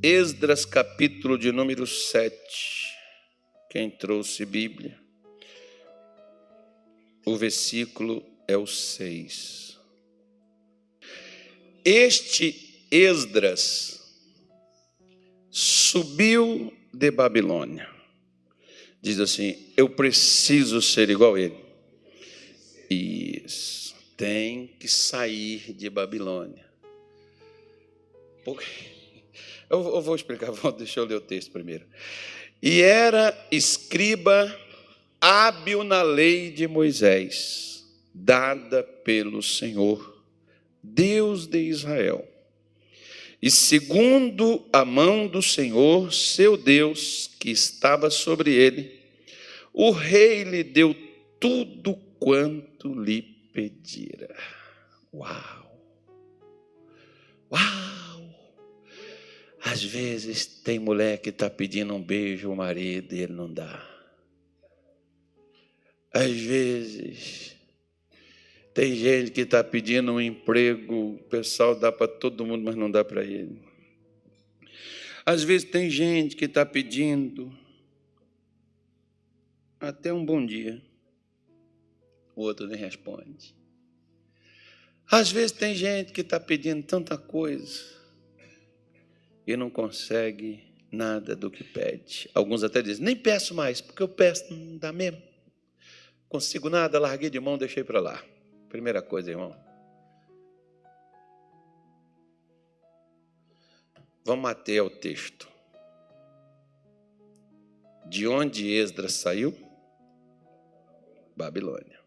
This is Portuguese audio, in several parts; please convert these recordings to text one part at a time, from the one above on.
Esdras, capítulo de número 7. Quem trouxe Bíblia? O versículo é o 6. Este Esdras subiu de Babilônia. Diz assim: eu preciso ser igual a ele. Isso. Tem que sair de Babilônia. Eu vou explicar, deixa eu ler o texto primeiro. E era escriba hábil na lei de Moisés, dada pelo Senhor, Deus de Israel. E segundo a mão do Senhor, seu Deus, que estava sobre ele, o rei lhe deu tudo quanto lhe pedira. Uau! Uau! Às vezes tem mulher que está pedindo um beijo ao marido e ele não dá. Às vezes tem gente que está pedindo um emprego, o pessoal dá para todo mundo, mas não dá para ele. Às vezes tem gente que está pedindo até um bom dia, o outro nem responde. Às vezes tem gente que está pedindo tanta coisa e não consegue nada do que pede. Alguns até dizem: nem peço mais, porque eu peço, não dá mesmo. Consigo nada, larguei de mão, deixei para lá. Primeira coisa, irmão. Vamos até ao texto. De onde Esdras saiu? Babilônia.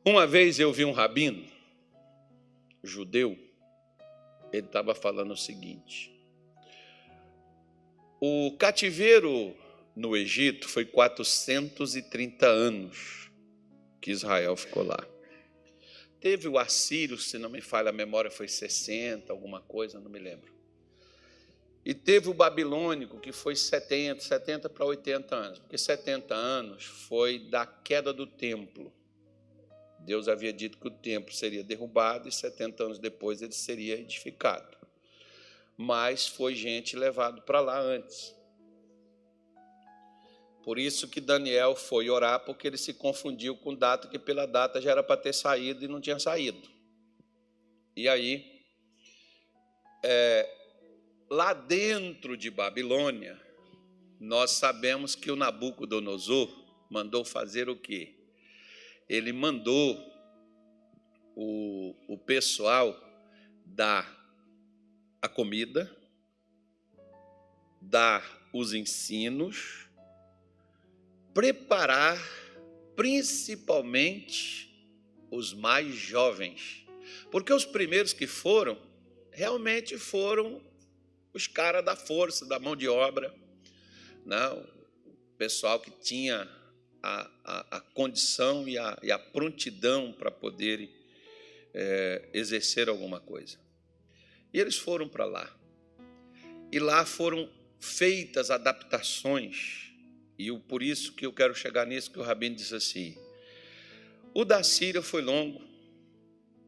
Uma vez eu vi um rabino, judeu, ele estava falando o seguinte: o cativeiro no Egito foi 430 anos que Israel ficou lá. Teve o assírio, se não me falha a memória, foi 60, alguma coisa, não me lembro. E teve o babilônico, que foi 70 para 80 anos, porque 70 anos foi da queda do templo. Deus havia dito que o templo seria derrubado e 70 anos depois ele seria edificado. Mas foi gente levado para lá antes. Por isso que Daniel foi orar, porque ele se confundiu com data, que pela data já era para ter saído e não tinha saído. E aí, lá dentro de Babilônia, nós sabemos que o Nabucodonosor mandou fazer o quê? Ele mandou o pessoal dar a comida, dar os ensinos, preparar principalmente os mais jovens, porque os primeiros que foram, realmente foram os caras da força, da mão de obra, não, o pessoal que tinha a condição e a prontidão para poderem exercer alguma coisa. E eles foram para lá. E lá foram feitas adaptações. E por isso que eu quero chegar nisso, que o rabino disse assim: o da Síria foi longo,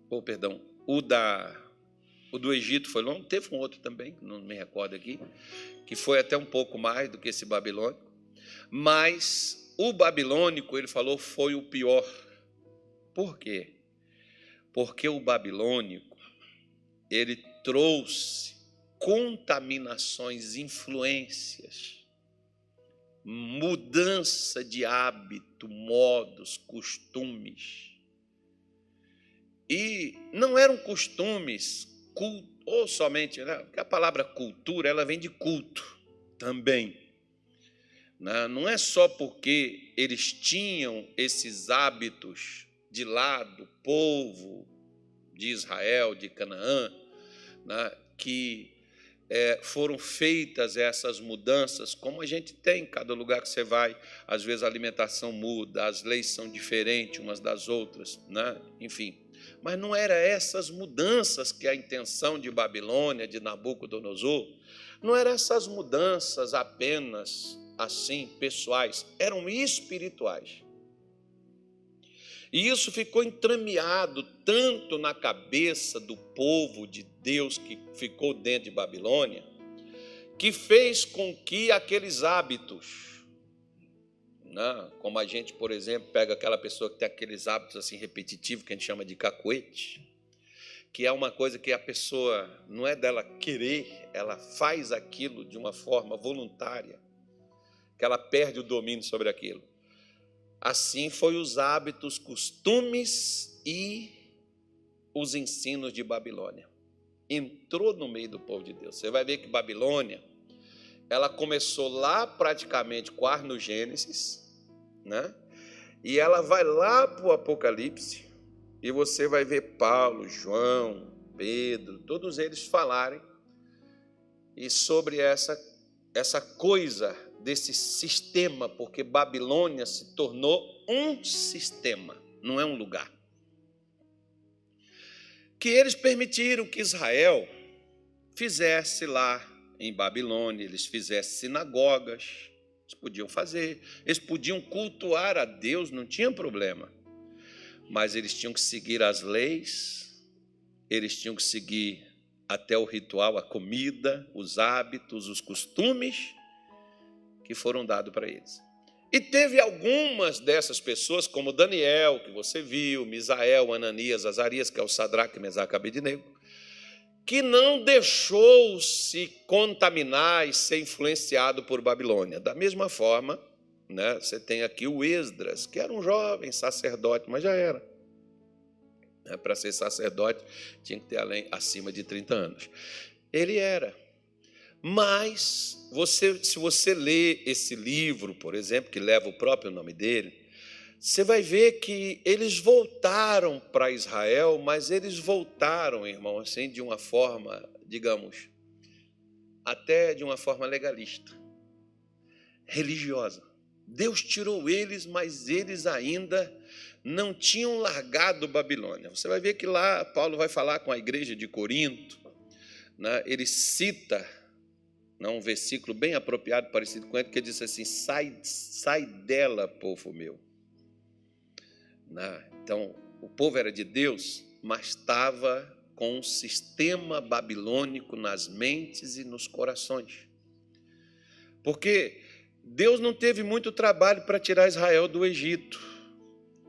o do Egito foi longo, teve um outro também, não me recordo aqui, que foi até um pouco mais do que esse babilônico, mas o babilônico, ele falou, foi o pior. Por quê? Porque o babilônico, ele trouxe contaminações, influências, mudança de hábito, modos, costumes. E não eram costumes ou somente, né? Porque a palavra cultura, ela vem de culto também. Não é só porque eles tinham esses hábitos de lá do povo de Israel, de Canaã, né, que foram feitas essas mudanças, como a gente tem em cada lugar que você vai, às vezes a alimentação muda, as leis são diferentes umas das outras, né? Enfim. Mas não eram essas mudanças que a intenção de Babilônia, de Nabucodonosor, não eram essas mudanças apenas assim, pessoais, eram espirituais. E isso ficou entrameado tanto na cabeça do povo de Deus que ficou dentro de Babilônia, que fez com que aqueles hábitos, né, como a gente, por exemplo, pega aquela pessoa que tem aqueles hábitos assim repetitivos, que a gente chama de cacuete, que é uma coisa que a pessoa, não é dela querer, ela faz aquilo de uma forma voluntária, que ela perde o domínio sobre aquilo. Assim foi os hábitos, costumes e os ensinos de Babilônia. Entrou no meio do povo de Deus. Você vai ver que Babilônia, ela começou lá praticamente quase no Gênesis, né? E ela vai lá para o Apocalipse, e você vai ver Paulo, João, Pedro, todos eles falarem e sobre essa coisa desse sistema, porque Babilônia se tornou um sistema, não é um lugar. Que eles permitiram que Israel fizesse lá em Babilônia, eles fizessem sinagogas, eles podiam fazer, eles podiam cultuar a Deus, não tinha problema. Mas eles tinham que seguir as leis, eles tinham que seguir até o ritual, a comida, os hábitos, os costumes que foram dados para eles. E teve algumas dessas pessoas, como Daniel, que você viu, Misael, Ananias, Azarias, que é o Sadraque, Mesaque e Abednego, que não deixou se contaminar e ser influenciado por Babilônia. Da mesma forma, né, você tem aqui o Esdras, que era um jovem sacerdote, mas já era. Para ser sacerdote, tinha que ter acima de 30 anos. Ele era. Mas, se você ler esse livro, por exemplo, que leva o próprio nome dele, você vai ver que eles voltaram para Israel, mas eles voltaram, irmão, assim, de uma forma, digamos, até de uma forma legalista, religiosa. Deus tirou eles, mas eles ainda não tinham largado Babilônia. Você vai ver que lá Paulo vai falar com a igreja de Corinto, né, ele cita um versículo bem apropriado, parecido com ele, que diz assim: sai dela, povo meu. Então, o povo era de Deus, mas estava com um sistema babilônico nas mentes e nos corações. Porque Deus não teve muito trabalho para tirar Israel do Egito.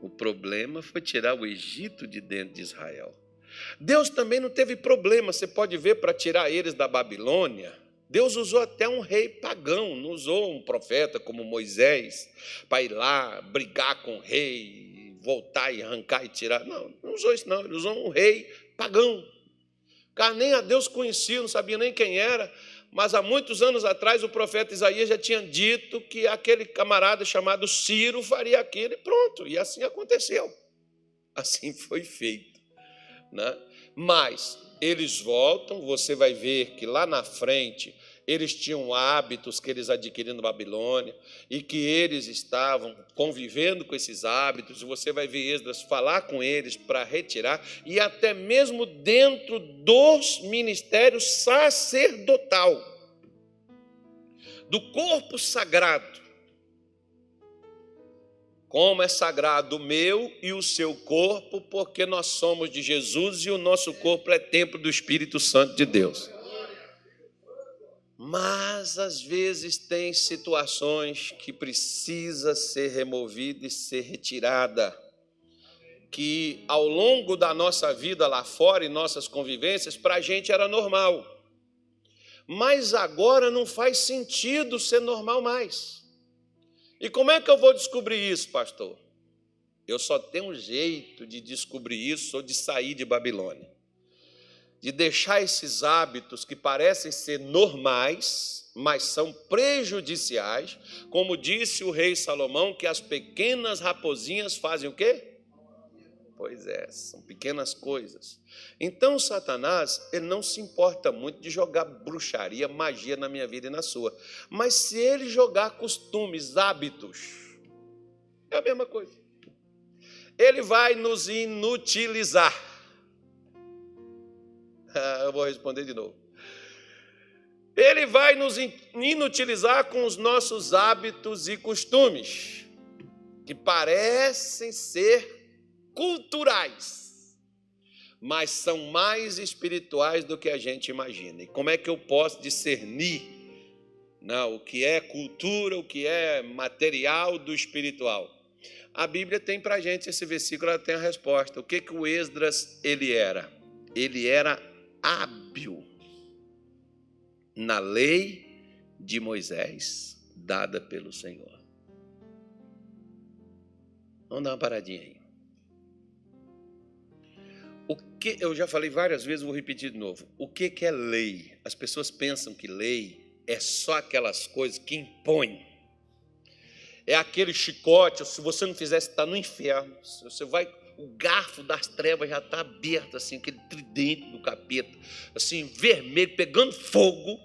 O problema foi tirar o Egito de dentro de Israel. Deus também não teve problema, você pode ver, para tirar eles da Babilônia. Deus usou até um rei pagão, não usou um profeta como Moisés para ir lá brigar com o rei, voltar e arrancar e tirar. Não usou isso não, ele usou um rei pagão. O cara nem a Deus conhecia, não sabia nem quem era, mas há muitos anos atrás o profeta Isaías já tinha dito que aquele camarada chamado Ciro faria aquilo e pronto, e assim aconteceu. Assim foi feito, né? Mas eles voltam, você vai ver que lá na frente eles tinham hábitos que eles adquiriram na Babilônia e que eles estavam convivendo com esses hábitos, e você vai ver Esdras falar com eles para retirar, e até mesmo dentro dos ministérios sacerdotal, do corpo sagrado. Como é sagrado o meu e o seu corpo, porque nós somos de Jesus e o nosso corpo é templo do Espírito Santo de Deus. Mas, às vezes, tem situações que precisa ser removida e ser retirada, que ao longo da nossa vida lá fora, em nossas convivências, para a gente era normal. Mas agora não faz sentido ser normal mais. E como é que eu vou descobrir isso, pastor? Eu só tenho um jeito de descobrir isso ou de sair de Babilônia. De deixar esses hábitos que parecem ser normais, mas são prejudiciais, como disse o rei Salomão, que as pequenas raposinhas fazem o quê? Pois é, são pequenas coisas. Então, Satanás, ele não se importa muito de jogar bruxaria, magia na minha vida e na sua. Mas se ele jogar costumes, hábitos, é a mesma coisa. Ele vai nos inutilizar. Eu vou responder de novo. Ele vai nos inutilizar com os nossos hábitos e costumes, que parecem ser culturais, mas são mais espirituais do que a gente imagina. E como é que eu posso discernir, o que é cultura, o que é material do espiritual? A Bíblia tem para a gente esse versículo, ela tem a resposta. O que o Esdras ele era? Ele era hábil na lei de Moisés, dada pelo Senhor. Vamos dar uma paradinha aí. Eu já falei várias vezes, vou repetir de novo. O que é lei? As pessoas pensam que lei é só aquelas coisas que impõem. É aquele chicote, se você não fizer, você está no inferno. Você vai, o garfo das trevas já está aberto, assim, aquele tridente do capeta, assim, vermelho, pegando fogo,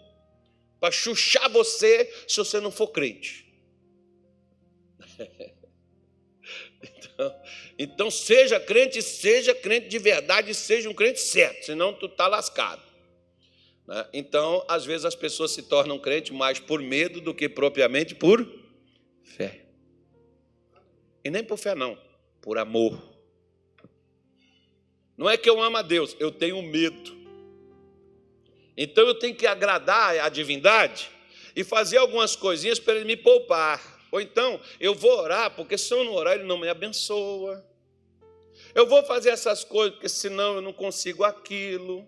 para chuchar você, se você não for crente. Então seja crente de verdade, seja um crente certo, senão tu está lascado. Então, às vezes as pessoas se tornam crentes mais por medo do que propriamente por fé. E nem por fé não, por amor. Não é que eu amo a Deus, eu tenho medo. Então eu tenho que agradar a divindade e fazer algumas coisinhas para ele me poupar. Ou então, eu vou orar, porque se eu não orar, ele não me abençoa. Eu vou fazer essas coisas, porque senão eu não consigo aquilo.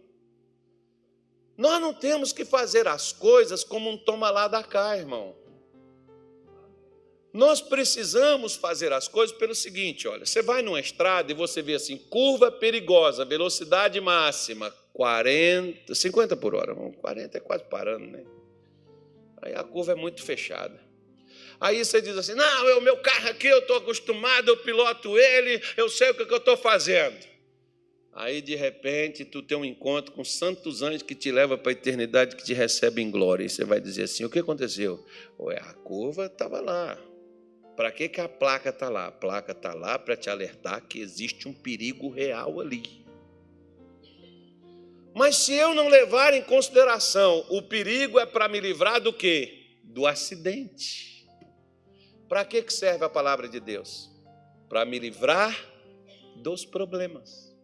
Nós não temos que fazer as coisas como um toma lá da cá, irmão. Nós precisamos fazer as coisas pelo seguinte, olha, você vai numa estrada e você vê assim, curva perigosa, velocidade máxima, 50 por hora. 40 é quase parando, né? Aí a curva é muito fechada. Aí você diz assim, não, o meu carro aqui, eu estou acostumado, eu piloto ele, eu sei o que eu estou fazendo. Aí, de repente, tu tem um encontro com santos anjos que te leva para a eternidade, que te recebe em glória. E você vai dizer assim, o que aconteceu? A curva estava lá. Para que a placa está lá? A placa está lá para te alertar que existe um perigo real ali. Mas se eu não levar em consideração, o perigo é para me livrar do quê? Do acidente. Para que serve a palavra de Deus? Para me livrar dos problemas.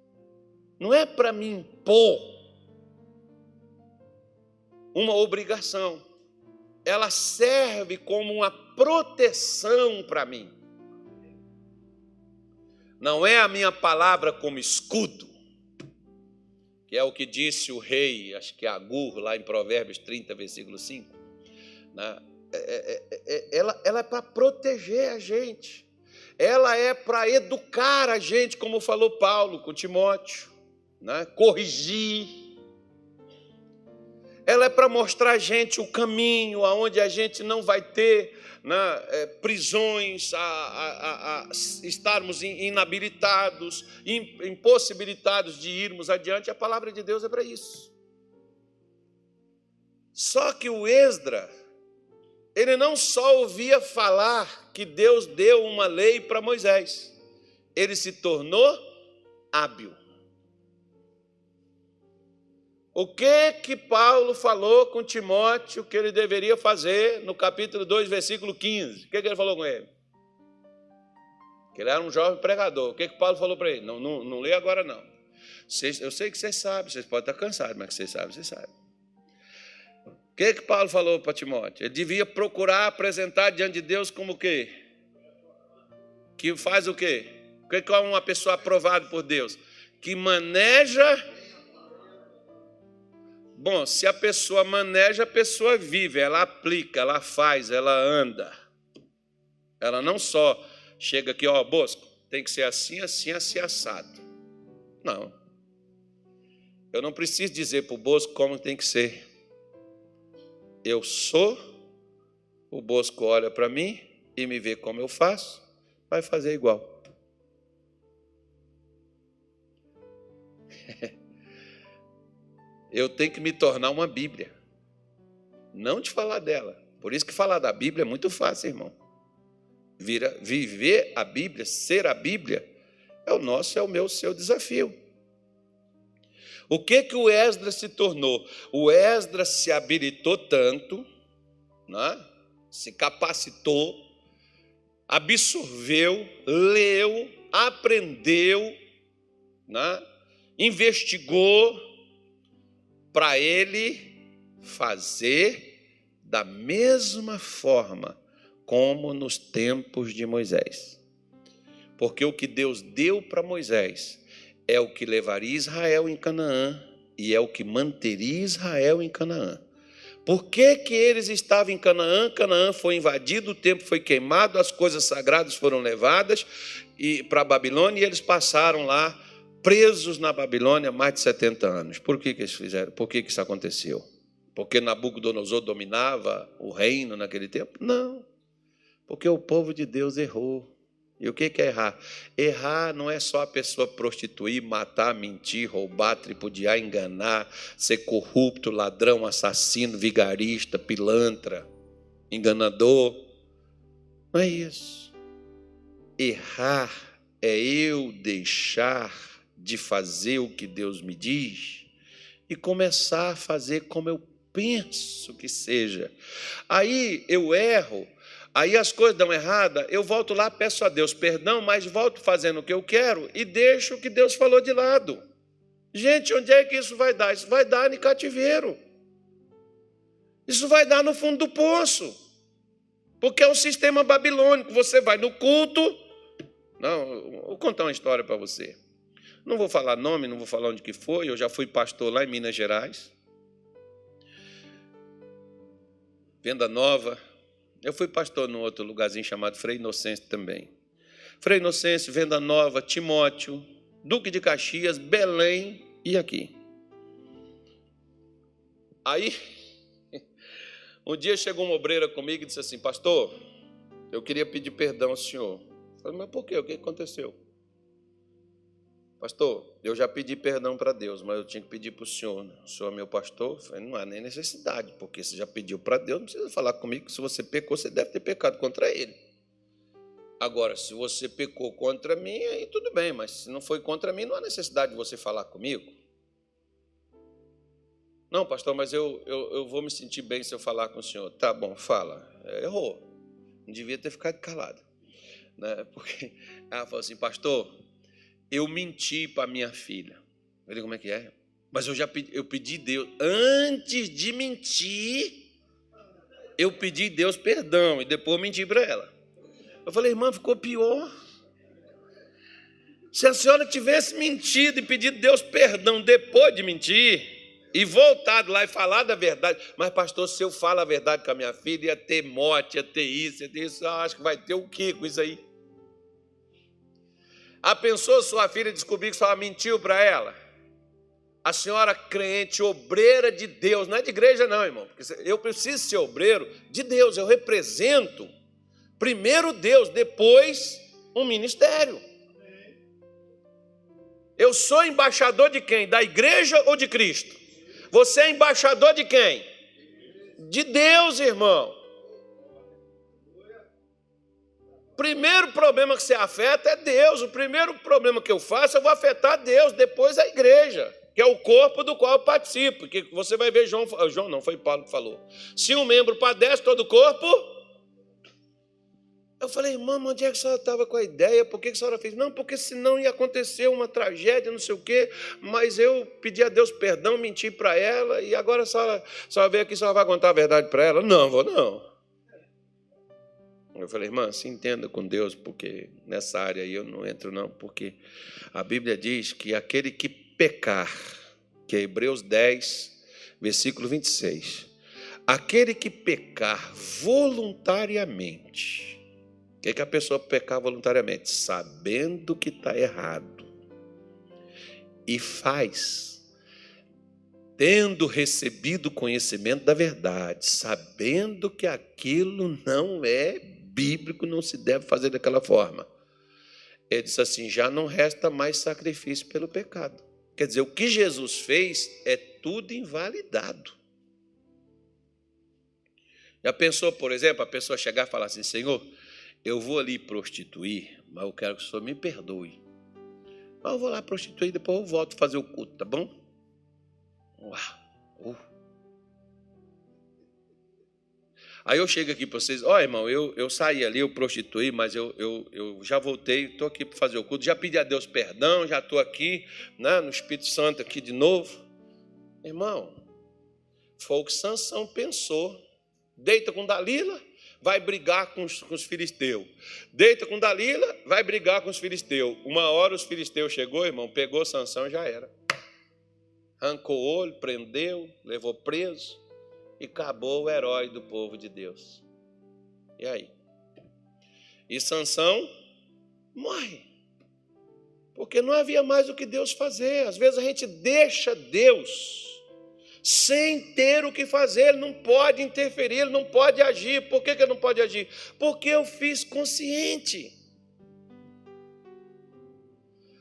Não é para me impor uma obrigação. Ela serve como uma proteção para mim. Não é a minha palavra como escudo, que é o que disse o rei, acho que é Agur, lá em Provérbios 30, versículo 5. Ela é para proteger a gente. Ela é para educar a gente, como falou Paulo com Timóteo, corrigir. Ela é para mostrar a gente o caminho aonde a gente não vai ter prisões, a estarmos inabilitados, impossibilitados de irmos adiante. A palavra de Deus é para isso. Só que o Esdras, ele não só ouvia falar que Deus deu uma lei para Moisés, ele se tornou hábil. O que Paulo falou com Timóteo que ele deveria fazer no capítulo 2, versículo 15? O que ele falou com ele? Que ele era um jovem pregador. O que Paulo falou para ele? Não lê agora não. Eu sei que vocês sabem, vocês podem estar cansados, mas que vocês sabem. O que Paulo falou para Timóteo? Ele devia procurar apresentar diante de Deus como o quê? Que faz o quê? O que é uma pessoa aprovada por Deus? Que maneja. Bom, se a pessoa maneja, a pessoa vive, ela aplica, ela faz, ela anda. Ela não só chega aqui, Bosco, tem que ser assim, assim, assim, assado. Não. Eu não preciso dizer para o Bosco como tem que ser. Eu sou, o Bosco olha para mim e me vê como eu faço, vai fazer igual. Eu tenho que me tornar uma Bíblia, não te falar dela. Por isso que falar da Bíblia é muito fácil, irmão. Viver a Bíblia, ser a Bíblia, é o meu, seu desafio. O que o Esdras se tornou? O Esdras se habilitou tanto, se capacitou, absorveu, leu, aprendeu, né? Investigou para ele fazer da mesma forma como nos tempos de Moisés. Porque o que Deus deu para Moisés é o que levaria Israel em Canaã e é o que manteria Israel em Canaã. Por que que eles estavam em Canaã? Canaã foi invadido, o templo foi queimado, as coisas sagradas foram levadas para a Babilônia e eles passaram lá presos na Babilônia mais de 70 anos. Por que que eles fizeram? Por que que isso aconteceu? Porque Nabucodonosor dominava o reino naquele tempo? Não. Porque o povo de Deus errou. E o que é errar? Errar não é só a pessoa prostituir, matar, mentir, roubar, tripudiar, enganar, ser corrupto, ladrão, assassino, vigarista, pilantra, enganador. Não é isso. Errar é eu deixar de fazer o que Deus me diz e começar a fazer como eu penso que seja. Aí eu erro. Aí as coisas dão errada, eu volto lá, peço a Deus perdão, mas volto fazendo o que eu quero e deixo o que Deus falou de lado. Gente, onde é que isso vai dar? Isso vai dar em cativeiro. Isso vai dar no fundo do poço. Porque é um sistema babilônico. Você vai no culto. Não, vou contar uma história para você. Não vou falar nome, não vou falar onde que foi. Eu já fui pastor lá em Minas Gerais. Venda Nova. Eu fui pastor num outro lugarzinho chamado Frei Inocêncio também. Frei Inocêncio, Venda Nova, Timóteo, Duque de Caxias, Belém e aqui. Aí, um dia chegou uma obreira comigo e disse assim: pastor, eu queria pedir perdão ao senhor. Eu falei: mas por quê? O que aconteceu? Pastor, eu já pedi perdão para Deus, mas eu tinha que pedir para o senhor. O senhor é meu pastor? Eu falei: não há nem necessidade, porque você já pediu para Deus, não precisa falar comigo, que se você pecou, você deve ter pecado contra ele. Agora, se você pecou contra mim, aí tudo bem, mas se não foi contra mim, não há necessidade de você falar comigo. Não, pastor, mas eu vou me sentir bem se eu falar com o senhor. Tá bom, fala. Errou. Não devia ter ficado calado. Né? Porque ela falou assim: pastor, eu menti para minha filha. Eu falei: como é que é? Mas eu pedi Deus, antes de mentir, eu pedi Deus perdão e depois menti para ela. Eu falei: irmã, ficou pior. Se a senhora tivesse mentido e pedido Deus perdão depois de mentir e voltado lá e falar da verdade, mas pastor, se eu falo a verdade com a minha filha, ia ter morte, ia ter isso, acho que vai ter o quê com isso aí? A pensou sua filha descobrir que só mentiu para ela? A senhora crente, obreira de Deus, não é de igreja não, irmão, porque eu preciso ser obreiro de Deus, eu represento primeiro Deus, depois um ministério. Eu sou embaixador de quem? Da igreja ou de Cristo? Você é embaixador de quem? De Deus, irmão. O primeiro problema que você afeta é Deus. O primeiro problema que eu faço, eu vou afetar Deus, depois a igreja, que é o corpo do qual eu participo. Que você vai ver João não, foi Paulo que falou. Se um membro padece, todo o corpo. Eu falei: irmã, onde é que a senhora estava com a ideia? Por que a senhora fez? Não, porque senão ia acontecer uma tragédia, não sei o quê. Mas eu pedi a Deus perdão, menti para ela, e agora a senhora veio aqui, a senhora vai contar a verdade para ela? Não, vou não. Eu falei: irmã, se entenda com Deus, porque nessa área aí eu não entro não, porque a Bíblia diz que aquele que pecar, que é Hebreus 10, versículo 26, aquele que pecar voluntariamente, o que é que a pessoa pecar voluntariamente? Sabendo que está errado, e faz, tendo recebido conhecimento da verdade, sabendo que aquilo não é bíblico, não se deve fazer daquela forma. Ele disse assim: já não resta mais sacrifício pelo pecado. Quer dizer, o que Jesus fez é tudo invalidado. Já pensou, por exemplo, a pessoa chegar e falar assim: Senhor, eu vou ali prostituir, mas eu quero que o Senhor me perdoe. Mas eu vou lá prostituir, depois eu volto fazer o culto, tá bom? Uau! Aí eu chego aqui para vocês, ó, irmão, eu saí ali, eu prostituí, mas eu já voltei, estou aqui para fazer o culto, já pedi a Deus perdão, já estou aqui, né, no Espírito Santo aqui de novo. Irmão, foi o que Sansão pensou. Deita com Dalila, vai brigar com os filisteus. Deita com Dalila, vai brigar com os filisteus. Uma hora os filisteus chegou, irmão, pegou Sansão e já era. Arrancou o olho, prendeu, levou preso e acabou o herói do povo de Deus. E aí? E Sansão morre. Porque não havia mais o que Deus fazer. Às vezes a gente deixa Deus sem ter o que fazer. Ele não pode interferir, ele não pode agir. Por que ele não pode agir? Porque eu fiz consciente.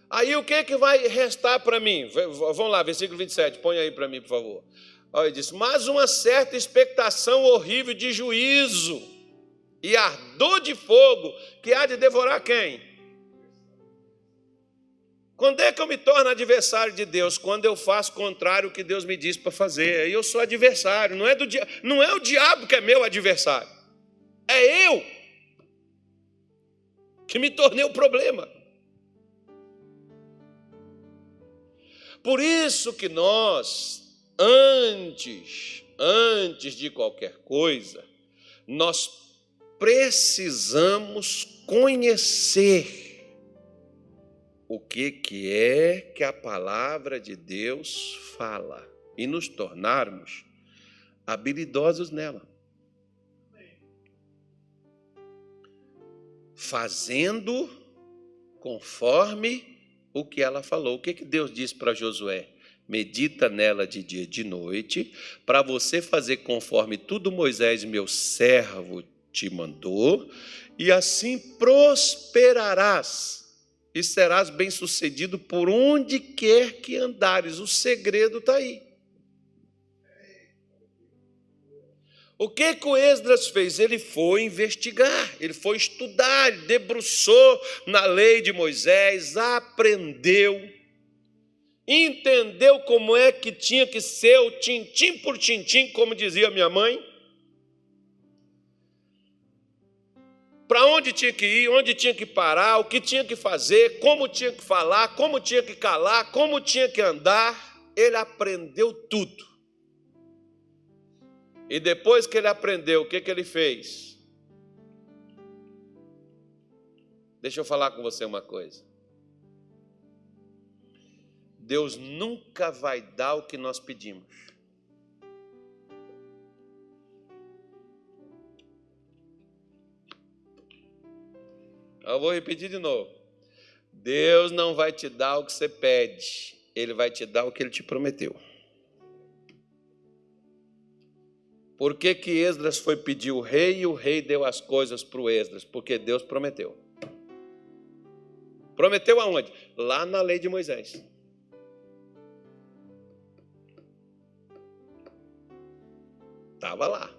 Aí o que vai restar para mim? Vamos lá, versículo 27, põe aí para mim, por favor. Olha, ele diz, mas uma certa expectação horrível de juízo e ardor de fogo que há de devorar quem? Quando é que eu me torno adversário de Deus? Quando eu faço contrário ao que Deus me diz para fazer. Aí eu sou adversário. Não é o diabo que é meu adversário. É eu que me tornei o problema. Por isso que nós, antes de qualquer coisa, nós precisamos conhecer o que é que a palavra de Deus fala e nos tornarmos habilidosos nela. Fazendo conforme o que ela falou. O que Deus disse para Josué? Medita nela de dia e de noite, para você fazer conforme tudo Moisés, meu servo, te mandou, e assim prosperarás e serás bem-sucedido por onde quer que andares. O segredo está aí. O que o Esdras fez? Ele foi investigar, ele foi estudar, ele debruçou na lei de Moisés, aprendeu, entendeu como é que tinha que ser o tintim por tintim, como dizia minha mãe, para onde tinha que ir, onde tinha que parar, o que tinha que fazer, como tinha que falar, como tinha que calar, como tinha que andar. Ele aprendeu tudo. E depois que ele aprendeu, o que ele fez? Deixa eu falar com você uma coisa. Deus nunca vai dar o que nós pedimos. Eu vou repetir de novo. Deus não vai te dar o que você pede. Ele vai te dar o que ele te prometeu. Por que Esdras foi pedir o rei e o rei deu as coisas para o Esdras? Porque Deus prometeu. Prometeu aonde? Lá na lei de Moisés. Estava lá.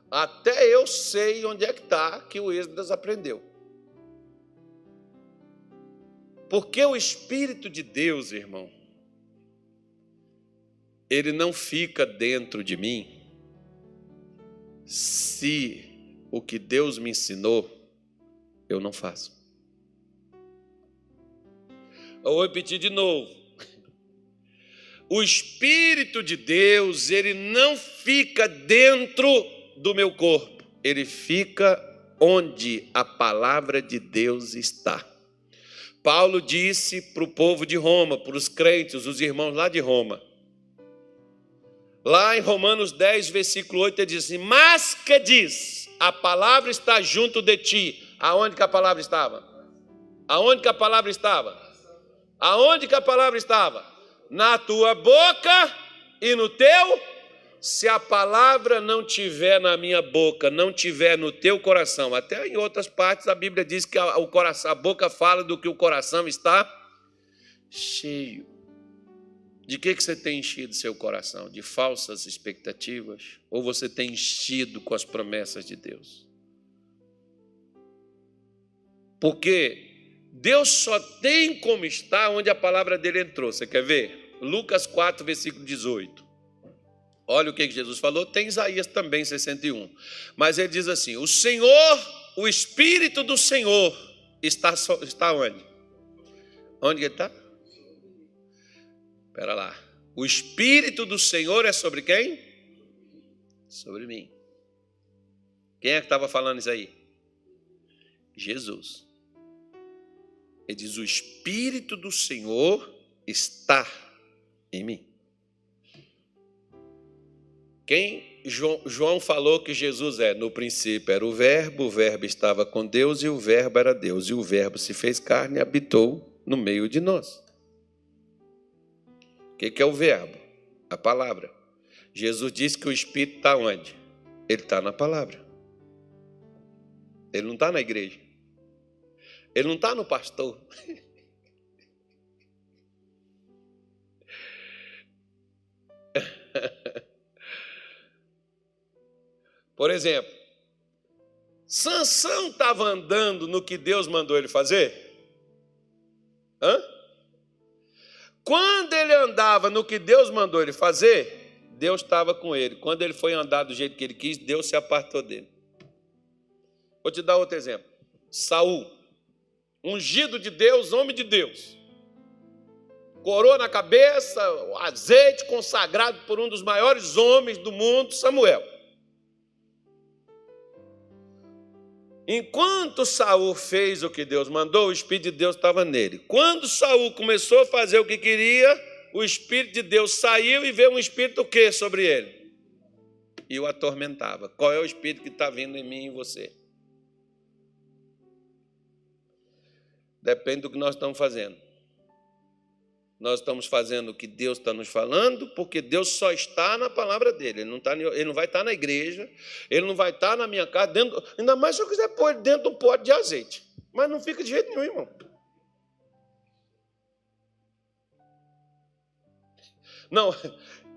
Até eu sei onde é que está que o Esdras aprendeu. Porque o Espírito de Deus, irmão, ele não fica dentro de mim se o que Deus me ensinou eu não faço. Eu vou repetir de novo. O Espírito de Deus, ele não fica dentro do meu corpo. Ele fica onde a palavra de Deus está. Paulo disse para o povo de Roma, para os crentes, os irmãos lá de Roma, lá em Romanos 10, versículo 8, ele diz assim, mas que diz, a palavra está junto de ti. Aonde que a palavra estava? Aonde que a palavra estava? Aonde que a palavra estava? Na tua boca e no teu. Se a palavra não tiver na minha boca, não tiver no teu coração, até em outras partes a Bíblia diz que a boca fala do que o coração está cheio. De que você tem enchido seu coração? De falsas expectativas? Ou você tem enchido com as promessas de Deus? Porque Deus só tem como estar onde a palavra dele entrou. Você quer ver? Lucas 4, versículo 18. Olha o que Jesus falou, tem Isaías também, 61. Mas ele diz assim: o Senhor, o Espírito do Senhor está onde? Onde ele está? Espera lá. O Espírito do Senhor é sobre quem? Sobre mim. Quem é que estava falando isso aí? Jesus. Ele diz: o Espírito do Senhor está em mim. Quem João falou que Jesus é? No princípio era o verbo estava com Deus e o verbo era Deus. E o verbo se fez carne e habitou no meio de nós. O que é o verbo? A palavra. Jesus disse que o Espírito está onde? Ele está na palavra. Ele não está na igreja. Ele não está no pastor. Por exemplo, Sansão estava andando no que Deus mandou ele fazer? Quando ele andava no que Deus mandou ele fazer, Deus estava com ele. Quando ele foi andar do jeito que ele quis, Deus se apartou dele. Vou te dar outro exemplo. Saul, ungido de Deus, homem de Deus. Coroa na cabeça, azeite consagrado por um dos maiores homens do mundo, Samuel. Enquanto Saul fez o que Deus mandou, o Espírito de Deus estava nele. Quando Saul começou a fazer o que queria, o Espírito de Deus saiu e veio um Espírito o quê sobre ele? E o atormentava. Qual é o Espírito que está vindo em mim e em você? Depende do que nós estamos fazendo. Nós estamos fazendo o que Deus está nos falando, porque Deus só está na palavra dele. Ele não vai estar na igreja, ele não vai estar na minha casa, ainda mais se eu quiser pôr ele dentro de um pote de azeite. Mas não fica de jeito nenhum, irmão. Não,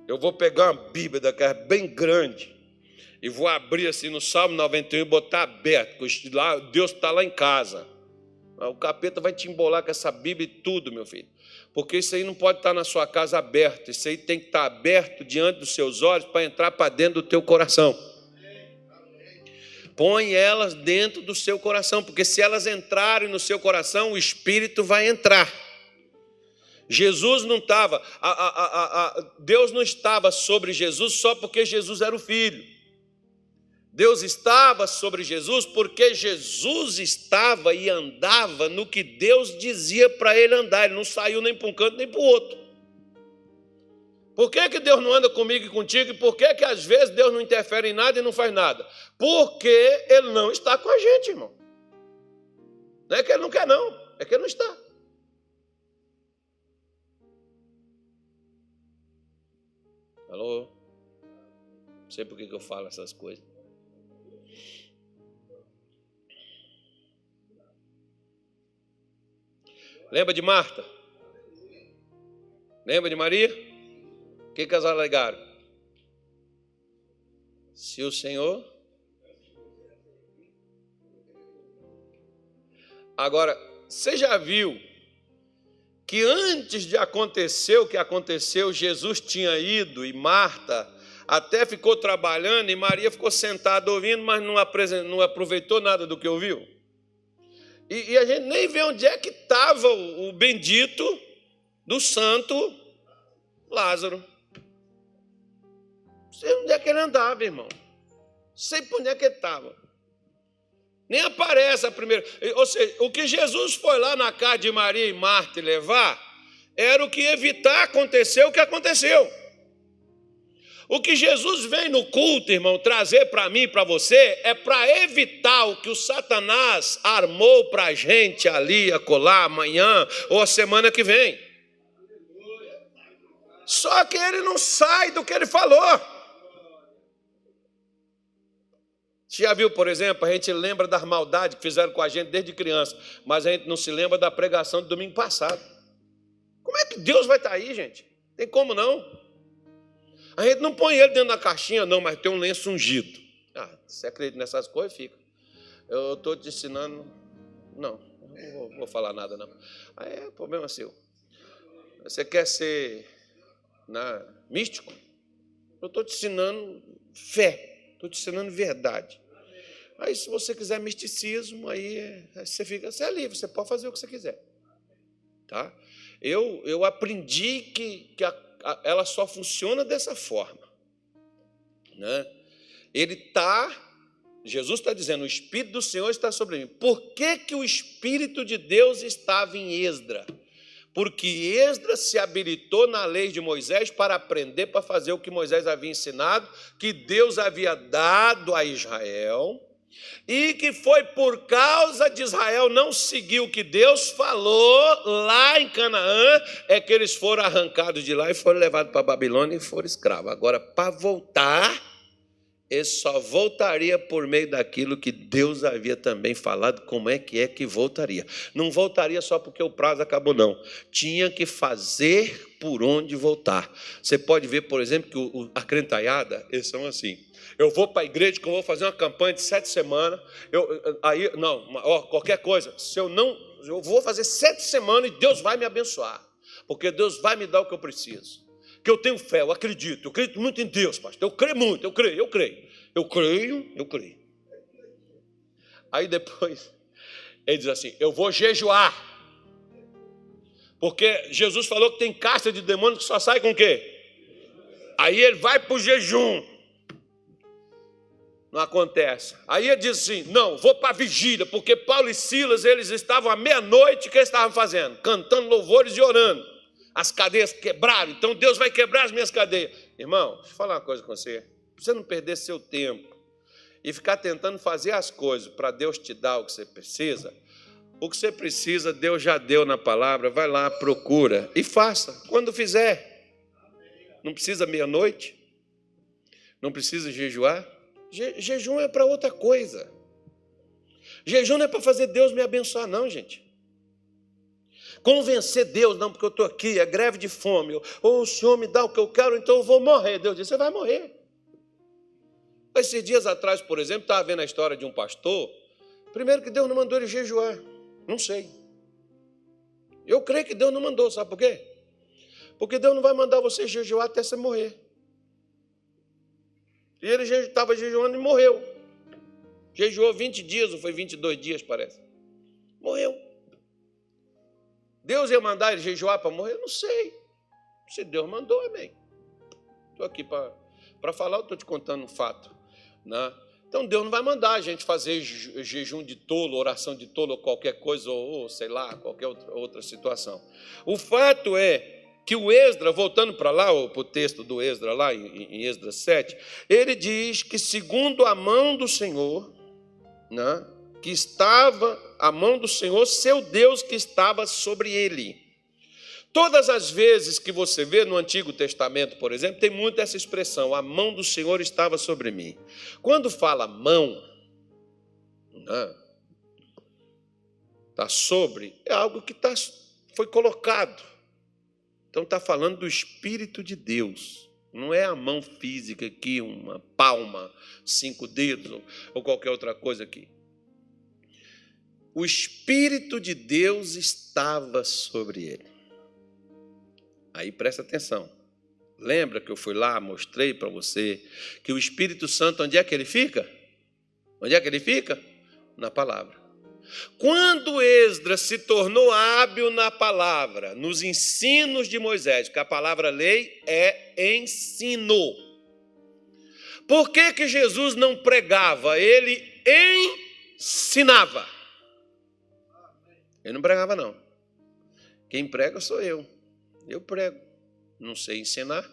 eu vou pegar uma Bíblia daquela bem grande e vou abrir assim no Salmo 91 e botar aberto, porque lá, Deus está lá em casa. O capeta vai te embolar com essa Bíblia e tudo, meu filho. Porque isso aí não pode estar na sua casa aberto. Isso aí tem que estar aberto diante dos seus olhos para entrar para dentro do teu coração. Põe elas dentro do seu coração, porque se elas entrarem no seu coração, o Espírito vai entrar. Jesus não estava, Deus não estava sobre Jesus só porque Jesus era o Filho. Deus estava sobre Jesus porque Jesus estava e andava no que Deus dizia para ele andar. Ele não saiu nem para um canto nem para o outro. Por que Deus não anda comigo e contigo? E por que às vezes Deus não interfere em nada e não faz nada? Porque Ele não está com a gente, irmão. Não é que Ele não quer, não. É que Ele não está. Alô? Não sei por que eu falo essas coisas. Lembra de Marta? Lembra de Maria? O que elas alegaram? Se o Senhor... Agora, você já viu que antes de acontecer o que aconteceu, Jesus tinha ido e Marta até ficou trabalhando e Maria ficou sentada ouvindo, mas não aproveitou nada do que ouviu? E a gente nem vê onde é que estava o bendito do santo Lázaro. Não sei onde é que ele andava, irmão. Não sei por onde é que ele estava. Nem aparece a primeira. Ou seja, o que Jesus foi lá na casa de Maria e Marta levar era o que evitar acontecer o que aconteceu. O que Jesus vem no culto, irmão, trazer para mim e para você é para evitar o que o Satanás armou para a gente ali, acolá, amanhã ou a semana que vem. Só que ele não sai do que ele falou. Você já viu, por exemplo, a gente lembra das maldades que fizeram com a gente desde criança, mas a gente não se lembra da pregação de domingo passado. Como é que Deus vai estar aí, gente? Tem como não? A gente não põe ele dentro da caixinha, não, mas tem um lenço ungido. Você acredita nessas coisas, fica. Eu estou te ensinando. Não vou falar nada, não. Aí é problema seu. Você quer ser místico? Eu estou te ensinando fé, estou te ensinando verdade. Aí, se você quiser misticismo, aí você é livre, você pode fazer o que você quiser. Tá? Eu aprendi que ela só funciona dessa forma. Né? Jesus está dizendo, o Espírito do Senhor está sobre mim. Por que o Espírito de Deus estava em Esdras? Porque Esdras se habilitou na lei de Moisés para aprender, para fazer o que Moisés havia ensinado, que Deus havia dado a Israel, e que foi por causa de Israel não seguir o que Deus falou lá em Canaã, é que eles foram arrancados de lá e foram levados para a Babilônia e foram escravos. Agora, para voltar, eles só voltaria por meio daquilo que Deus havia também falado, como é que voltaria. Não voltaria só porque o prazo acabou, não. Tinha que fazer por onde voltar. Você pode ver, por exemplo, que a crentaiada, eles são assim. Eu vou para a igreja, que eu vou fazer uma campanha de 7 semanas. Qualquer coisa. Eu vou fazer 7 semanas e Deus vai me abençoar. Porque Deus vai me dar o que eu preciso. Que eu tenho fé, eu acredito muito em Deus, pastor. Eu creio muito, eu creio. Aí depois, ele diz assim, eu vou jejuar. Porque Jesus falou que tem casta de demônio que só sai com o quê? Aí ele vai para o jejum. Não acontece. Aí ele diz assim, não, vou para a vigília, porque Paulo e Silas, eles estavam à meia-noite, o que eles estavam fazendo? Cantando louvores e orando. As cadeias quebraram, então Deus vai quebrar as minhas cadeias. Irmão, deixa eu falar uma coisa com você. Para você não perder seu tempo e ficar tentando fazer as coisas para Deus te dar o que você precisa, Deus já deu na palavra, vai lá, procura e faça. Quando fizer, não precisa meia-noite, não precisa jejuar. Jejum é para outra coisa. Jejum não é para fazer Deus me abençoar, não, gente. Convencer Deus, não, porque eu estou aqui, é greve de fome, ou o Senhor me dá o que eu quero, então eu vou morrer. Deus disse, você vai morrer. Esses dias atrás, por exemplo, estava vendo a história de um pastor, primeiro que Deus não mandou ele jejuar, não sei. Eu creio que Deus não mandou, sabe por quê? Porque Deus não vai mandar você jejuar até você morrer. E ele estava jejuando e morreu. Jejuou 20 dias, ou foi 22 dias, parece. Morreu. Deus ia mandar ele jejuar para morrer? Eu não sei. Se Deus mandou, amém. Estou aqui para falar, eu estou te contando um fato. Né? Então, Deus não vai mandar a gente fazer jejum de tolo, oração de tolo, ou qualquer coisa, ou sei lá, qualquer outra situação. O fato é que o Esdras, voltando para lá, para o texto do Esdras, lá em Esdras 7, ele diz que segundo a mão do Senhor, né? Que estava a mão do Senhor, seu Deus que estava sobre ele. Todas as vezes que você vê no Antigo Testamento, por exemplo, tem muito essa expressão, a mão do Senhor estava sobre mim. Quando fala mão, está sobre, é algo que foi colocado. Então está falando do Espírito de Deus. Não é a mão física aqui, uma palma, 5 dedos ou qualquer outra coisa aqui. O Espírito de Deus estava sobre ele. Aí presta atenção. Lembra que eu fui lá, mostrei para você que o Espírito Santo, onde é que ele fica? Onde é que ele fica? Na palavra. Quando Esdras se tornou hábil na palavra, nos ensinos de Moisés, porque a palavra lei é ensino. Por que Jesus não pregava? Ele ensinava. Ele não pregava, não. Quem prega sou eu. Eu prego. Não sei ensinar.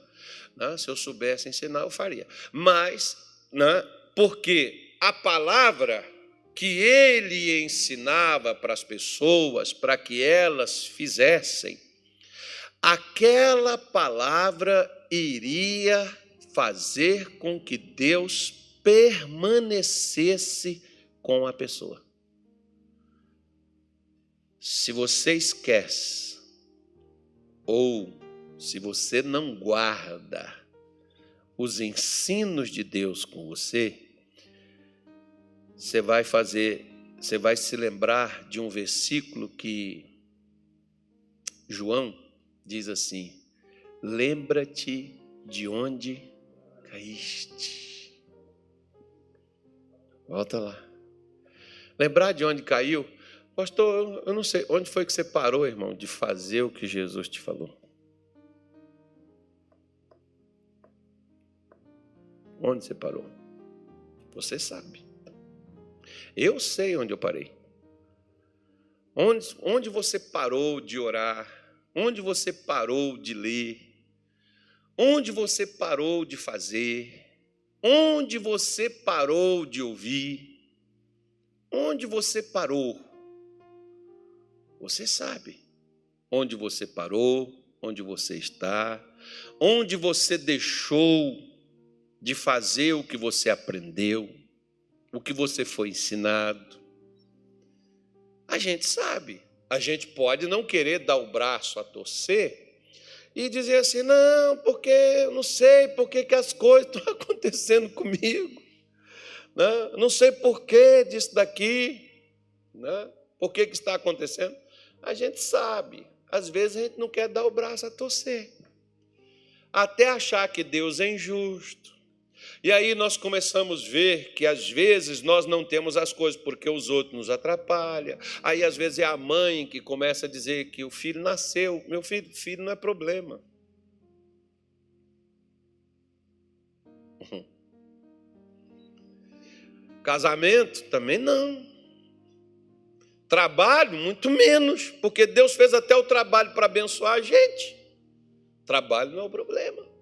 Né? Se eu soubesse ensinar, eu faria. Mas, né, porque a palavra que ele ensinava para as pessoas, para que elas fizessem, aquela palavra iria fazer com que Deus permanecesse com a pessoa. Se você esquece, ou se você não guarda os ensinos de Deus com você, você vai se lembrar de um versículo que João diz assim: lembra-te de onde caíste. Volta lá. Lembrar de onde caiu? Pastor, eu não sei. Onde foi que você parou, irmão, de fazer o que Jesus te falou? Onde você parou? Você sabe. Eu sei onde eu parei. Onde você parou de orar? Onde você parou de ler? Onde você parou de fazer? Onde você parou de ouvir? Onde você parou? Você sabe. Onde você parou, onde você está, onde você deixou de fazer o que você aprendeu, o que você foi ensinado. A gente sabe. A gente pode não querer dar o braço a torcer e dizer assim, não, porque eu não sei por que as coisas estão acontecendo comigo. Não sei por que disso daqui, por que está acontecendo. A gente sabe. Às vezes a gente não quer dar o braço a torcer. Até achar que Deus é injusto. E aí nós começamos a ver que às vezes nós não temos as coisas porque os outros nos atrapalham. Aí às vezes é a mãe que começa a dizer que o filho nasceu. Meu filho não é problema. Casamento também não. Trabalho, muito menos, porque Deus fez até o trabalho para abençoar a gente. Trabalho não é o problema.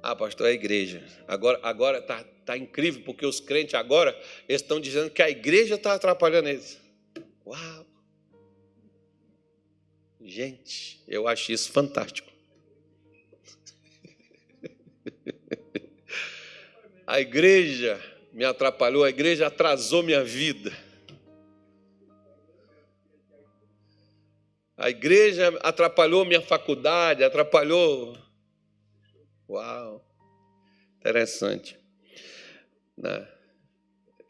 Ah, pastor, é a igreja. Agora tá incrível, porque os crentes agora estão dizendo que a igreja está atrapalhando eles. Uau! Gente, eu acho isso fantástico. A igreja me atrapalhou, a igreja atrasou minha vida. A igreja atrapalhou minha faculdade, atrapalhou. Uau! Interessante.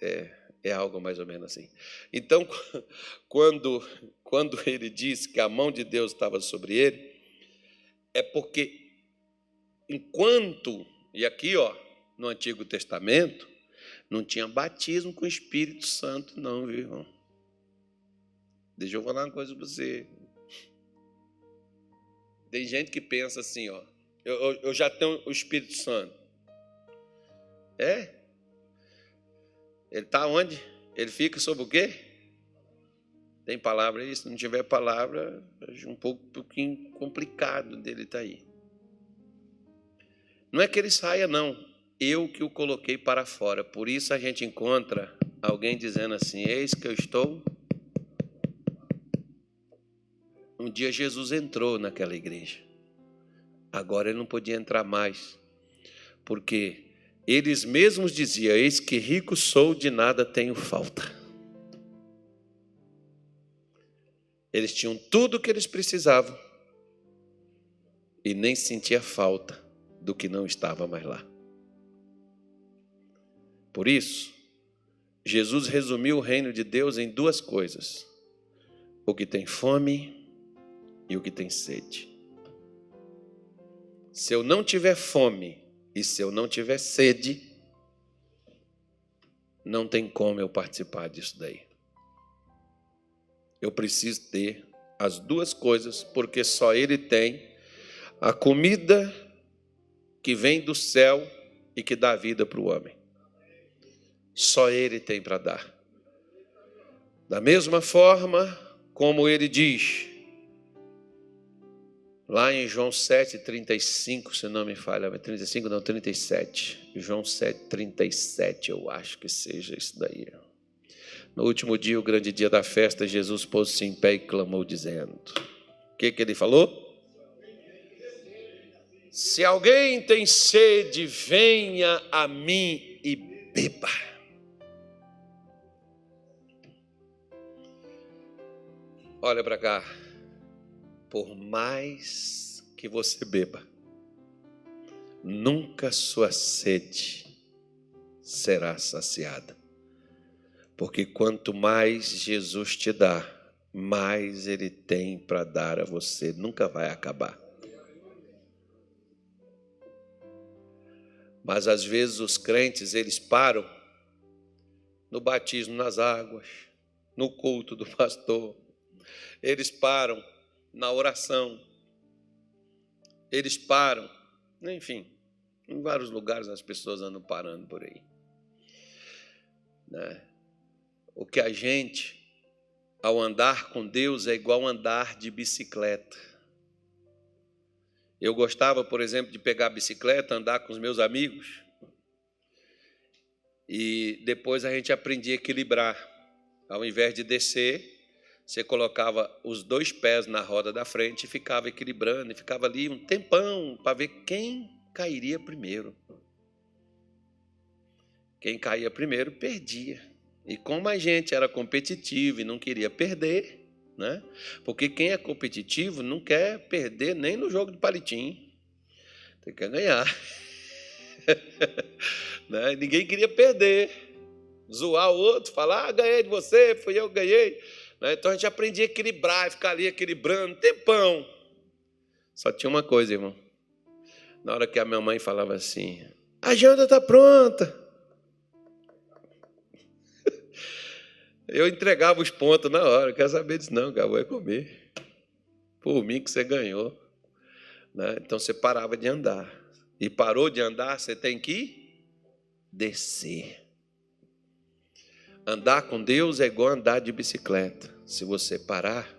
É algo mais ou menos assim. Então, quando ele disse que a mão de Deus estava sobre ele, é porque enquanto, e aqui, no Antigo Testamento, não tinha batismo com o Espírito Santo, não, viu, irmão? Deixa eu falar uma coisa para você. Tem gente que pensa assim, eu já tenho o Espírito Santo. É? Ele está onde? Ele fica sob o quê? Tem palavra aí? Se não tiver palavra, é um pouquinho complicado dele estar aí. Não é que ele saia, não. Eu que o coloquei para fora. Por isso a gente encontra alguém dizendo assim, eis que eu estou. Um dia Jesus entrou naquela igreja. Agora ele não podia entrar mais. Porque eles mesmos diziam, eis que rico sou, de nada tenho falta. Eles tinham tudo o que eles precisavam. E nem sentia falta do que não estava mais lá. Por isso, Jesus resumiu o reino de Deus em duas coisas. O que tem fome e o que tem sede. Se eu não tiver fome e se eu não tiver sede, não tem como eu participar disso daí. Eu preciso ter as duas coisas, porque só Ele tem a comida que vem do céu e que dá vida para o homem. Só Ele tem para dar. Da mesma forma como Ele diz, lá em João 7,35, se não me falha, 35 não, 37. João 7,37, eu acho que seja isso daí. No último dia, o grande dia da festa, Jesus pôs-se em pé e clamou, dizendo... O que ele falou? Se alguém tem sede, venha a mim e beba. Olha para cá. Por mais que você beba, nunca sua sede será saciada. Porque quanto mais Jesus te dá, mais Ele tem para dar a você. Nunca vai acabar. Mas às vezes os crentes, eles param no batismo nas águas, no culto do pastor. Eles param na oração. Eles param, enfim, em vários lugares as pessoas andam parando por aí. Né? O que a gente, ao andar com Deus, é igual andar de bicicleta. Eu gostava, por exemplo, de pegar a bicicleta, andar com os meus amigos, e depois a gente aprendia a equilibrar. Ao invés de descer, você colocava os 2 pés na roda da frente e ficava equilibrando, e ficava ali um tempão para ver quem cairia primeiro. Quem caía primeiro perdia. E como a gente era competitivo e não queria perder, né? Porque quem é competitivo não quer perder nem no jogo de palitinho. Tem que ganhar. Né? Ninguém queria perder. Zoar o outro, falar, ganhei de você, fui eu que ganhei. Né? Então a gente aprendia a equilibrar, ficar ali equilibrando, tempão. Só tinha uma coisa, irmão. Na hora que a minha mãe falava assim, a janta está pronta. Eu entregava os pontos na hora, não quero saber disso não, cara, vou comer. Por mim que você ganhou. Né? Então você parava de andar. E parou de andar, você tem que descer. Andar com Deus é igual andar de bicicleta. Se você parar,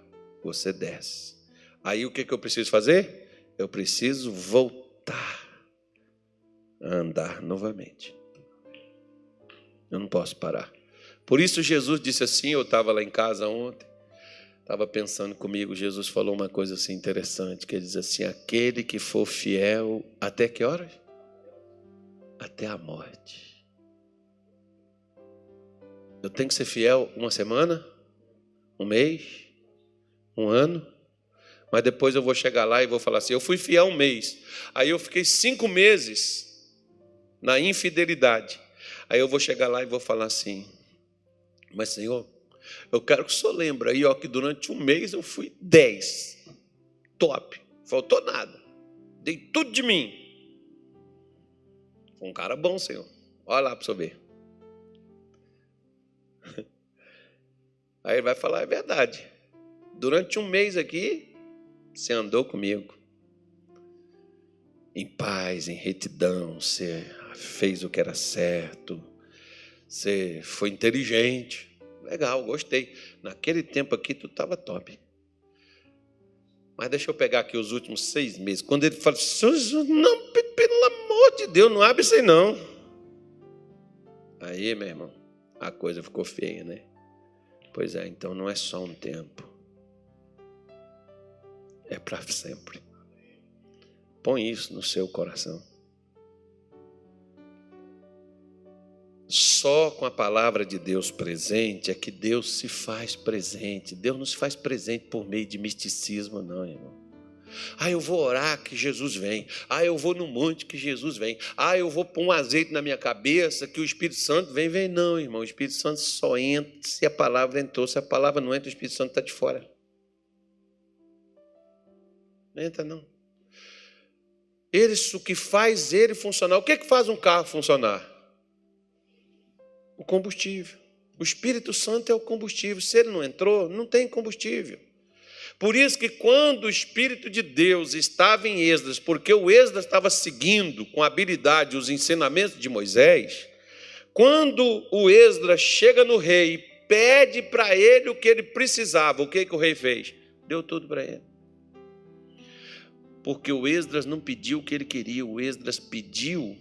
você desce. Aí o que eu preciso fazer? Eu preciso voltar a andar novamente. Eu não posso parar. Por isso Jesus disse assim, eu estava lá em casa ontem, estava pensando comigo, Jesus falou uma coisa assim interessante, que ele diz assim, aquele que for fiel, até que horas? Até a morte. Eu tenho que ser fiel uma semana, um mês, um ano, mas depois eu vou chegar lá e vou falar assim, eu fui fiel um mês, aí eu fiquei 5 meses na infidelidade, aí eu vou chegar lá e vou falar assim, mas Senhor, eu quero que o Senhor lembre aí, ó, que durante um mês eu fui 10, top, faltou nada, dei tudo de mim, foi um cara bom, Senhor, olha lá para o Senhor ver. Aí ele vai falar, é verdade, durante um mês aqui, você andou comigo, em paz, em retidão, você fez o que era certo, você foi inteligente, legal, gostei. Naquele tempo aqui tu estava top. Mas deixa eu pegar aqui os últimos 6 meses. Quando ele fala, não, pelo amor de Deus, não abre isso aí não. Aí, meu irmão, a coisa ficou feia, né? Pois é, então não é só um tempo. É para sempre. Põe isso no seu coração. Só com a palavra de Deus presente é que Deus se faz presente. Deus não se faz presente por meio de misticismo, não, irmão. Eu vou orar que Jesus vem. Eu vou no monte que Jesus vem. Eu vou pôr um azeite na minha cabeça que o Espírito Santo vem. Vem não, irmão. O Espírito Santo só entra se a palavra entrou. Se a palavra não entra, o Espírito Santo está de fora. Não entra, não. O que faz ele funcionar. O que faz um carro funcionar? O combustível. O Espírito Santo é o combustível. Se ele não entrou, não tem combustível. Por isso que quando o Espírito de Deus estava em Esdras, porque o Esdras estava seguindo com habilidade os ensinamentos de Moisés, quando o Esdras chega no rei e pede para ele o que ele precisava, o que o rei fez? Deu tudo para ele. Porque o Esdras não pediu o que ele queria, o Esdras pediu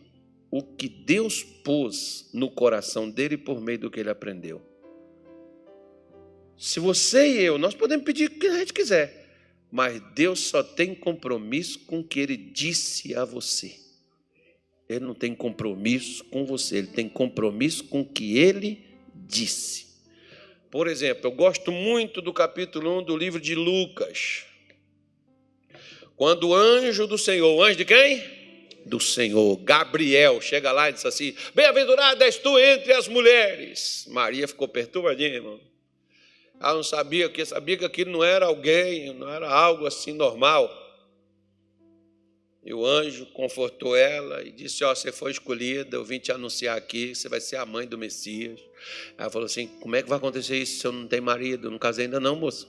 o que Deus pôs no coração dele por meio do que ele aprendeu. Se você e eu, nós podemos pedir o que a gente quiser, mas Deus só tem compromisso com o que ele disse a você. Ele não tem compromisso com você, ele tem compromisso com o que ele disse. Por exemplo, eu gosto muito do capítulo 1 do livro de Lucas. Quando o anjo do Senhor, o anjo de quem? Do Senhor, Gabriel, chega lá e diz assim, bem-aventurada és tu entre as mulheres. Maria ficou perturbadinha, irmão. Ela não sabia que aquilo não era alguém, não era algo assim normal. E o anjo confortou ela e disse: ó, você foi escolhida, eu vim te anunciar aqui, você vai ser a mãe do Messias. Ela falou assim: como é que vai acontecer isso se eu não tenho marido? Não casei ainda não, moça.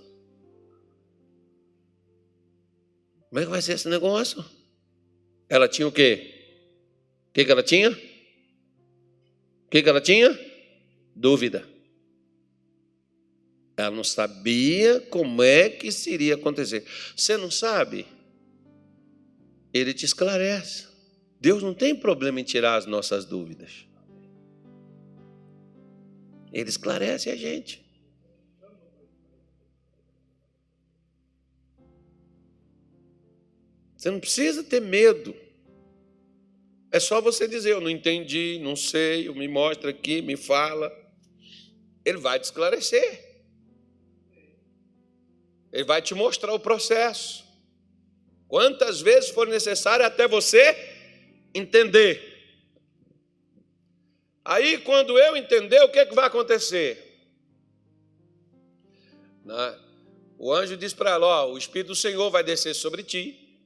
Como é que vai ser esse negócio? Ela tinha o quê? O que ela tinha? O que ela tinha? Dúvida. Ela não sabia como é que isso iria acontecer. Você não sabe? Ele te esclarece. Deus não tem problema em tirar as nossas dúvidas. Ele esclarece a gente. Você não precisa ter medo. É só você dizer: eu não entendi, não sei, me mostra aqui, me fala. Ele vai te esclarecer. Ele vai te mostrar o processo. Quantas vezes for necessário até você entender. Aí, quando eu entender, o que vai acontecer? O anjo diz para ela: ó, o Espírito do Senhor vai descer sobre ti,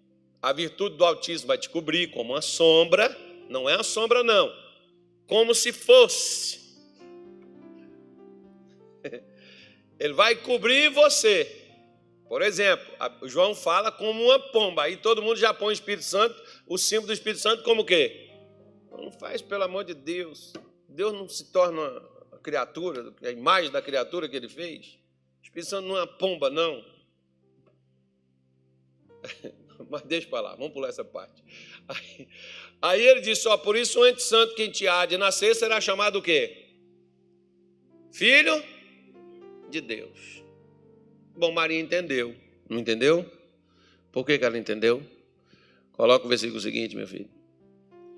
a virtude do Altíssimo vai te cobrir como uma sombra. Não é uma sombra, não. Como se fosse. Ele vai cobrir você. Por exemplo, João fala como uma pomba. Aí todo mundo já põe o Espírito Santo, o símbolo do Espírito Santo como o quê? Não faz, pelo amor de Deus. Deus não se torna a criatura, a imagem da criatura que ele fez. O Espírito Santo não é uma pomba, não. Mas deixa para lá, vamos pular essa parte. Aí ele disse: ó, por isso o ente santo que te há de nascer será chamado o quê? Filho de Deus. Bom, Maria entendeu. Não entendeu? Por que ela entendeu? Coloca o versículo seguinte, meu filho.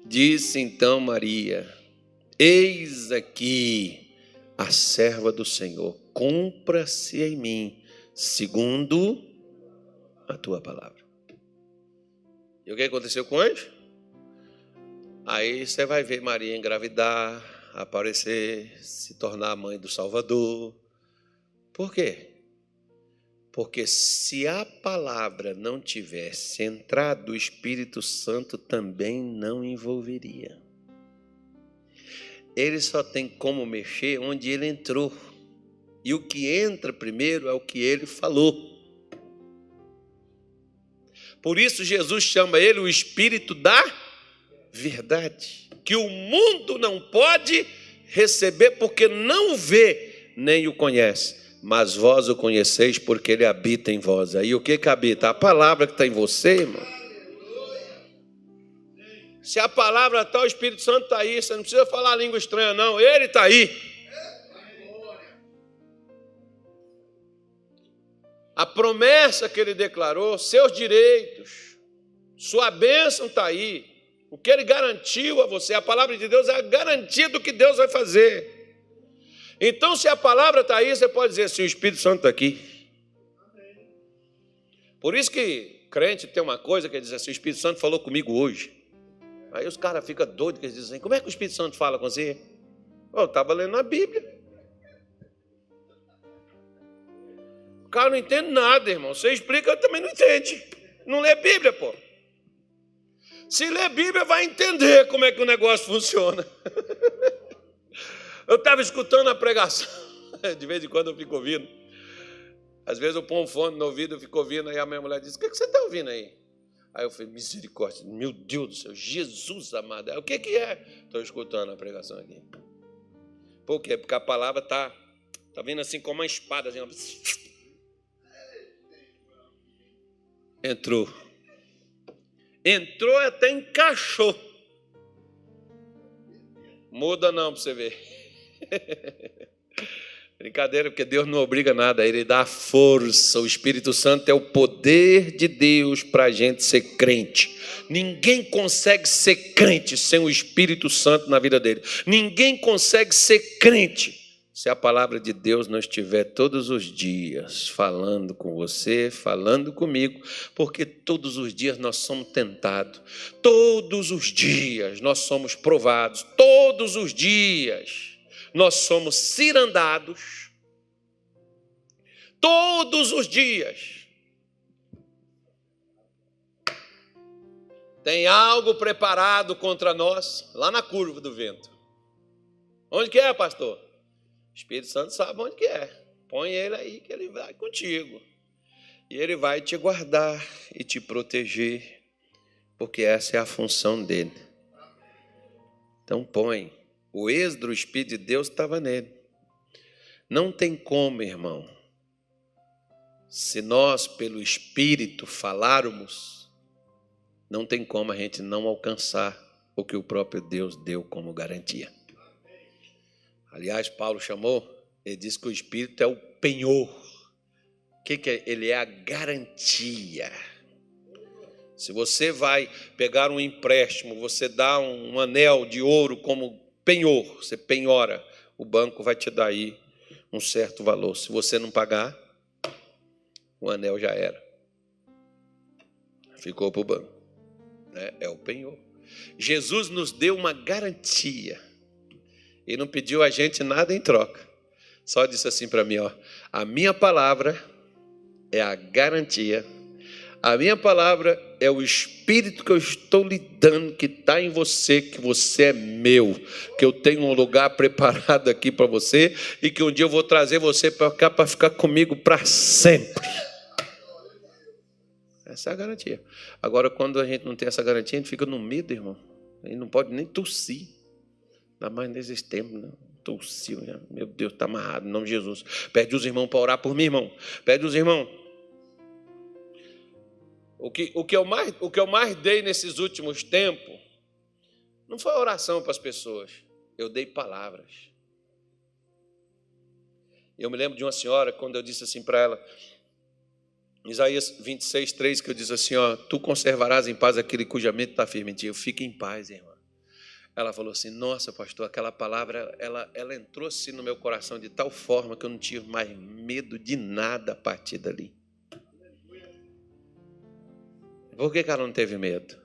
Disse então Maria: eis aqui a serva do Senhor, cumpra-se em mim segundo a tua palavra. E o que aconteceu com o anjo? Aí você vai ver Maria engravidar, aparecer, se tornar a mãe do Salvador. Por quê? Porque se a palavra não tivesse entrado, o Espírito Santo também não envolveria. Ele só tem como mexer onde ele entrou. E o que entra primeiro é o que ele falou. Por isso Jesus chama ele o Espírito da verdade, que o mundo não pode receber porque não o vê nem o conhece. Mas vós o conheceis porque ele habita em vós. Aí o que habita? A palavra que está em você, irmão. Se a palavra está, o Espírito Santo está aí. Você não precisa falar língua estranha, não. Ele está aí. A promessa que ele declarou, seus direitos, sua bênção está aí. O que ele garantiu a você, a palavra de Deus é a garantia do que Deus vai fazer. Então, se a palavra está aí, você pode dizer assim: o Espírito Santo está aqui. Por isso que crente tem uma coisa que diz assim: o Espírito Santo falou comigo hoje. Aí os caras ficam doidos, que eles dizem assim: como é que o Espírito Santo fala com você? Eu estava lendo a Bíblia. O cara não entende nada, irmão. Você explica, ele também não entende. Não lê Bíblia, pô. Se lê Bíblia, vai entender como é que o negócio funciona. Eu estava escutando a pregação, de vez em quando eu fico ouvindo. Às vezes eu ponho um fone no ouvido, eu fico ouvindo, aí a minha mulher diz: o que você está ouvindo aí? Aí eu falei: misericórdia, meu Deus do céu, Jesus amado. Aí, o que é? Estou escutando a pregação aqui. Por quê? Porque a palavra está vindo assim como uma espada. Assim, entrou até encaixou. Muda não para você ver. Brincadeira, porque Deus não obriga nada, Ele dá força. O Espírito Santo é o poder de Deus para a gente ser crente. Ninguém consegue ser crente sem o Espírito Santo na vida dele. Ninguém consegue ser crente se a palavra de Deus não estiver todos os dias falando com você, falando comigo, porque todos os dias nós somos tentados, todos os dias nós somos provados, todos os dias nós somos cirandados, todos os dias. Tem algo preparado contra nós lá na curva do vento. Onde que é, pastor? O Espírito Santo sabe onde que é. Põe ele aí que ele vai contigo. E ele vai te guardar e te proteger, porque essa é a função dele. Então põe. O êxodo do Espírito de Deus estava nele. Não tem como, irmão, se nós pelo Espírito falarmos, não tem como a gente não alcançar o que o próprio Deus deu como garantia. Aliás, Paulo chamou, ele disse que o Espírito é o penhor. O que é? Ele é a garantia. Se você vai pegar um empréstimo, você dá um anel de ouro como penhor, você penhora, o banco vai te dar aí um certo valor. Se você não pagar, o anel já era. Ficou para o banco. É o penhor. Jesus nos deu uma garantia. E não pediu a gente nada em troca. Só disse assim para mim, ó, a minha palavra é a garantia. A minha palavra é o Espírito que eu estou lhe dando, que está em você, que você é meu, que eu tenho um lugar preparado aqui para você e que um dia eu vou trazer você para cá para ficar comigo para sempre. Essa é a garantia. Agora, quando a gente não tem essa garantia, a gente fica no medo, irmão. A gente não pode nem tossir. Ainda mais nesses tempos, né? Tossiu, né? Meu Deus, está amarrado, em nome de Jesus. Pede os irmãos para orar por mim, irmão. Pede os irmãos. O que eu mais dei nesses últimos tempos não foi oração para as pessoas. Eu dei palavras. Eu me lembro de uma senhora, quando eu disse assim para ela, Isaías 26, 3, que eu disse assim, ó, tu conservarás em paz aquele cuja mente está firme em ti. Eu fico em paz, irmã. Ela falou assim, nossa, pastor, aquela palavra, ela entrou assim no meu coração de tal forma que eu não tinha mais medo de nada a partir dali. Por que ela não teve medo?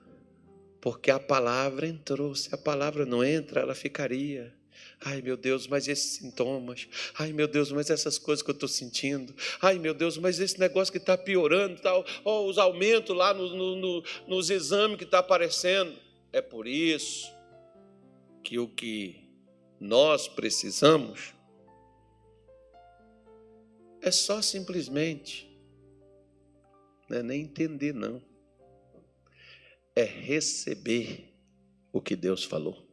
Porque a palavra entrou. Se a palavra não entra, ela ficaria. Ai, meu Deus, mas esses sintomas. Ai, meu Deus, mas essas coisas que eu estou sentindo. Ai, meu Deus, mas esse negócio que está piorando, tal. Oh, os aumentos lá nos exames que está aparecendo. É por isso que o que nós precisamos é só simplesmente, não é nem entender, não. É receber o que Deus falou.